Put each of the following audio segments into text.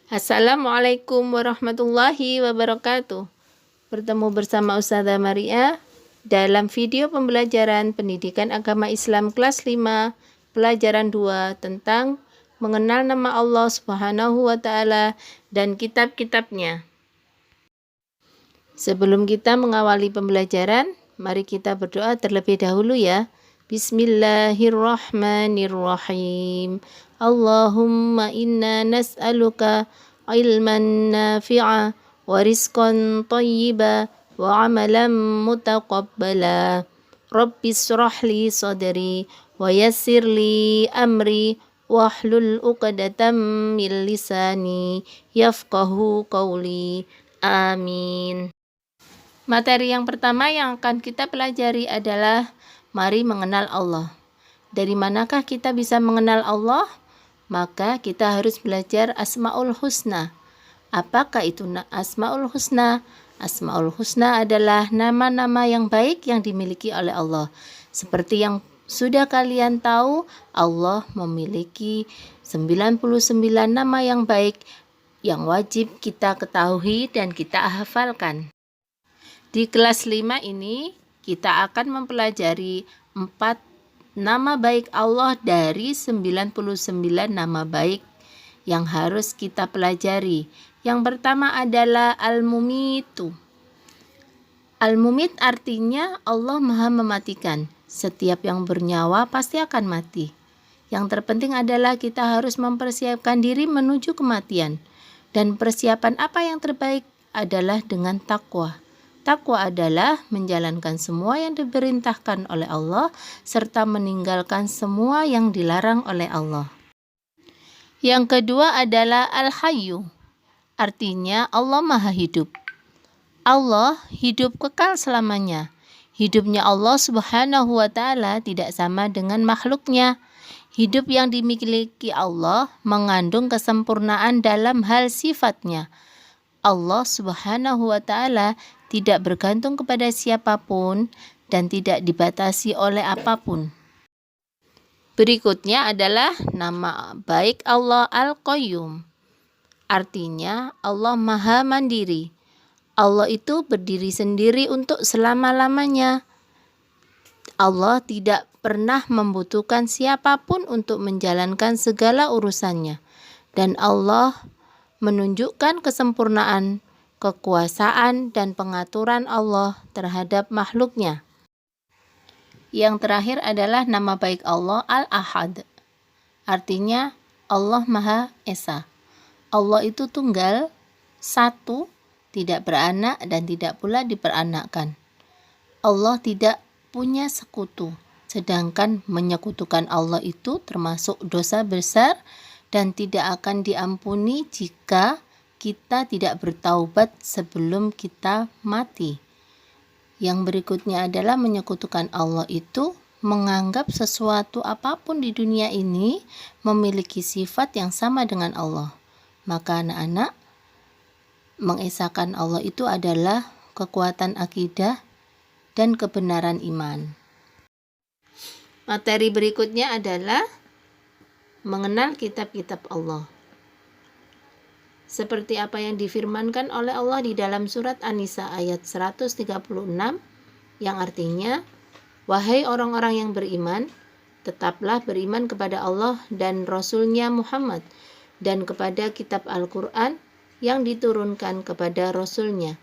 Assalamualaikum warahmatullahi wabarakatuh. Bertemu bersama Ustazah Maria dalam video pembelajaran Pendidikan Agama Islam kelas 5, pelajaran 2 tentang mengenal nama Allah Subhanahu wa taala dan kitab-kitabnya. Sebelum kita mengawali pembelajaran, mari kita berdoa terlebih dahulu ya. Bismillahirrahmanirrahim. Allahumma inna nas'aluka ilman nafi'a wa rizqan thayyiba wa amalan mutaqabbala. Rabbi shrah li sadri wa yassir li amri wahlul 'uqdatam min lisani yafqahu qawli. Amin. Materi yang pertama yang akan kita pelajari adalah mari mengenal Allah. Dari manakah kita bisa mengenal Allah? Maka kita harus belajar Asmaul Husna. Apakah itu Asmaul Husna? Asmaul Husna adalah nama-nama yang baik yang dimiliki oleh Allah. Seperti yang sudah kalian tahu, Allah memiliki 99 nama yang baik yang wajib kita ketahui dan kita hafalkan. Di kelas 5 ini kita akan mempelajari 4 nama baik Allah dari 99 nama baik yang harus kita pelajari. Yang pertama adalah Al-Mumitu. Al-Mumit artinya Allah Maha Mematikan. Setiap yang bernyawa pasti akan mati. Yang terpenting adalah kita harus mempersiapkan diri menuju kematian. Dan persiapan apa yang terbaik adalah dengan takwa. Takwa adalah menjalankan semua yang diperintahkan oleh Allah serta meninggalkan semua yang dilarang oleh Allah. Yang kedua adalah Al-Hayyu. Artinya Allah Maha Hidup. Allah hidup kekal selamanya. Hidupnya Allah Subhanahu wa taala tidak sama dengan makhluknya. Hidup yang dimiliki Allah mengandung kesempurnaan dalam hal sifatnya. Allah Subhanahu wa taala tidak bergantung kepada siapapun dan tidak dibatasi oleh apapun. Berikutnya adalah nama baik Allah Al-Qayyum. Artinya Allah Maha Mandiri. Allah itu berdiri sendiri untuk selama-lamanya. Allah tidak pernah membutuhkan siapapun untuk menjalankan segala urusannya. Dan Allah menunjukkan kesempurnaan, kekuasaan, dan pengaturan Allah terhadap makhluknya. Yang terakhir adalah nama baik Allah Al-Ahad. Artinya Allah Maha Esa. Allah itu tunggal, satu, tidak beranak dan tidak pula diperanakkan. Allah tidak punya sekutu, sedangkan menyekutukan Allah itu termasuk dosa besar dan tidak akan diampuni jika kita tidak bertaubat sebelum kita mati. Yang berikutnya adalah menyekutukan Allah itu menganggap sesuatu apapun di dunia ini memiliki sifat yang sama dengan Allah. Maka anak-anak, mengesahkan Allah itu adalah kekuatan akidah dan kebenaran iman. Materi berikutnya adalah mengenal kitab-kitab Allah. Seperti apa yang difirmankan oleh Allah di dalam surat An-Nisa ayat 136 yang artinya, wahai orang-orang yang beriman, tetaplah beriman kepada Allah dan Rasul-Nya Muhammad dan kepada kitab Al-Quran yang diturunkan kepada Rasul-Nya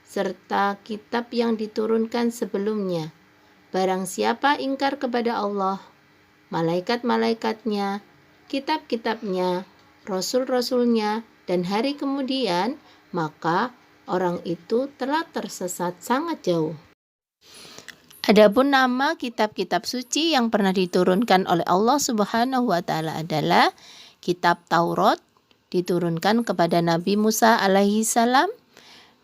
serta kitab yang diturunkan sebelumnya. Barang siapa ingkar kepada Allah, malaikat-malaikatnya, kitab-kitabnya, Rasul-Rasulnya, dan hari kemudian, maka orang itu telah tersesat sangat jauh. Adapun nama kitab-kitab suci yang pernah diturunkan oleh Allah Subhanahu wa taala adalah kitab Taurat, diturunkan kepada Nabi Musa alaihi salam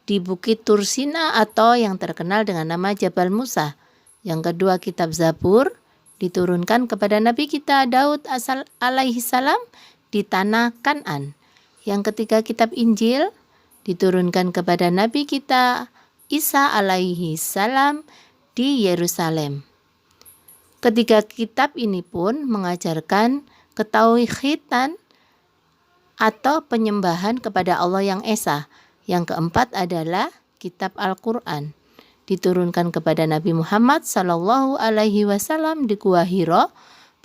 di Bukit Tursina atau yang terkenal dengan nama Jabal Musa. Yang kedua kitab Zabur, diturunkan kepada Nabi kita Daud alaihi salam di tanah Kan'an. Yang ketiga kitab Injil diturunkan kepada Nabi kita Isa alaihi salam di Yerusalem. Ketiga kitab ini pun mengajarkan ketauhidan atau penyembahan kepada Allah yang esa. Yang keempat adalah kitab Al-Quran. Diturunkan kepada Nabi Muhammad Sallallahu Alaihi Wasallam di Gua Hiro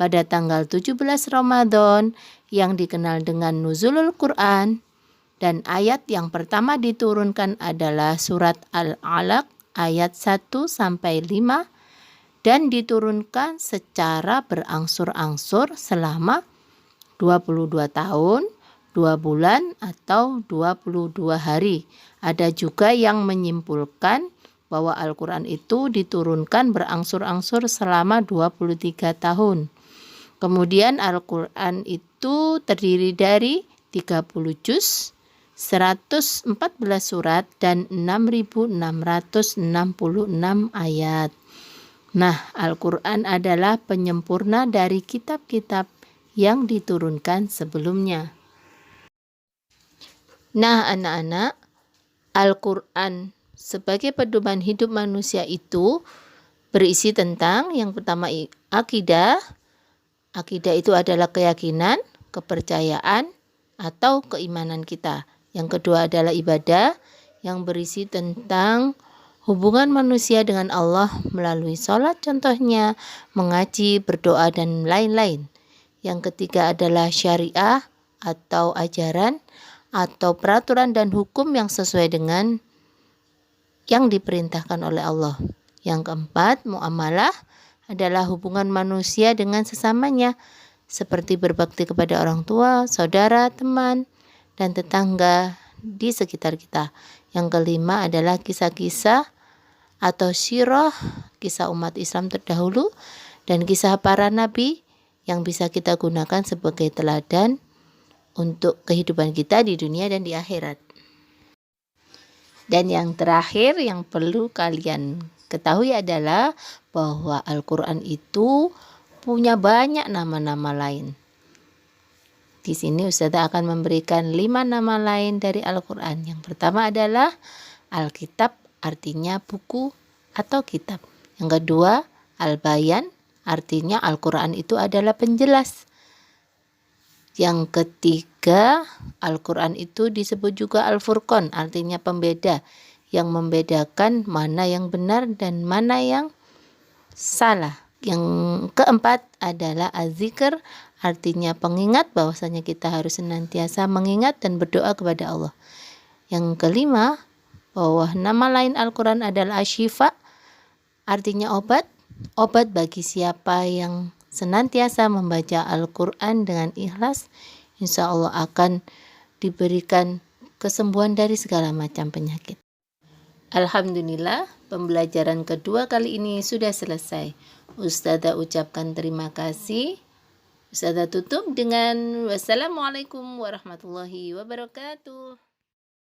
pada tanggal 17 Ramadan yang dikenal dengan Nuzulul Quran. Dan ayat yang pertama diturunkan adalah surat Al-Alaq ayat 1-5 dan diturunkan secara berangsur-angsur selama 22 tahun, 2 bulan atau 22 hari. Ada juga yang menyimpulkan bahwa Al-Quran itu diturunkan berangsur-angsur selama 23 tahun. Kemudian Al-Quran itu terdiri dari 30 juz, 114 surat dan 6.666 ayat. Nah, Al-Quran adalah penyempurna dari kitab-kitab yang diturunkan sebelumnya. Nah, anak-anak, Al-Quran sebagai pedoman hidup manusia itu berisi tentang yang pertama akidah. Akidah itu adalah keyakinan, kepercayaan, atau keimanan kita. Yang kedua adalah ibadah yang berisi tentang hubungan manusia dengan Allah melalui sholat contohnya, mengaji, berdoa, dan lain-lain. Yang ketiga adalah syariah atau ajaran atau peraturan dan hukum yang sesuai dengan yang diperintahkan oleh Allah. Yang keempat, muamalah adalah hubungan manusia dengan sesamanya seperti berbakti kepada orang tua, saudara, teman, dan tetangga di sekitar kita. Yang kelima adalah kisah-kisah atau sirah, kisah umat Islam terdahulu dan kisah para nabi yang bisa kita gunakan sebagai teladan untuk kehidupan kita di dunia dan di akhirat. Dan yang terakhir yang perlu kalian ketahui adalah bahwa Al-Quran itu punya banyak nama-nama lain. Di sini Ustazah akan memberikan 5 nama lain dari Al-Quran. Yang pertama adalah Alkitab, artinya buku atau kitab. Yang kedua, Al-Bayan, artinya Al-Quran itu adalah penjelas. Yang ketiga, Al-Quran itu disebut juga Al-Furqan, artinya pembeda, yang membedakan mana yang benar dan mana yang salah. Yang keempat adalah Az-Zikr, artinya pengingat, bahwasanya kita harus senantiasa mengingat dan berdoa kepada Allah. Yang kelima, bahwa nama lain Al-Quran adalah Asy-Syifa, artinya obat bagi siapa yang senantiasa membaca Al-Quran dengan ikhlas, insya Allah akan diberikan kesembuhan dari segala macam penyakit. Alhamdulillah, pembelajaran kedua kali ini sudah selesai. Ustazah ucapkan terima kasih. Ustazah tutup dengan wassalamualaikum warahmatullahi wabarakatuh.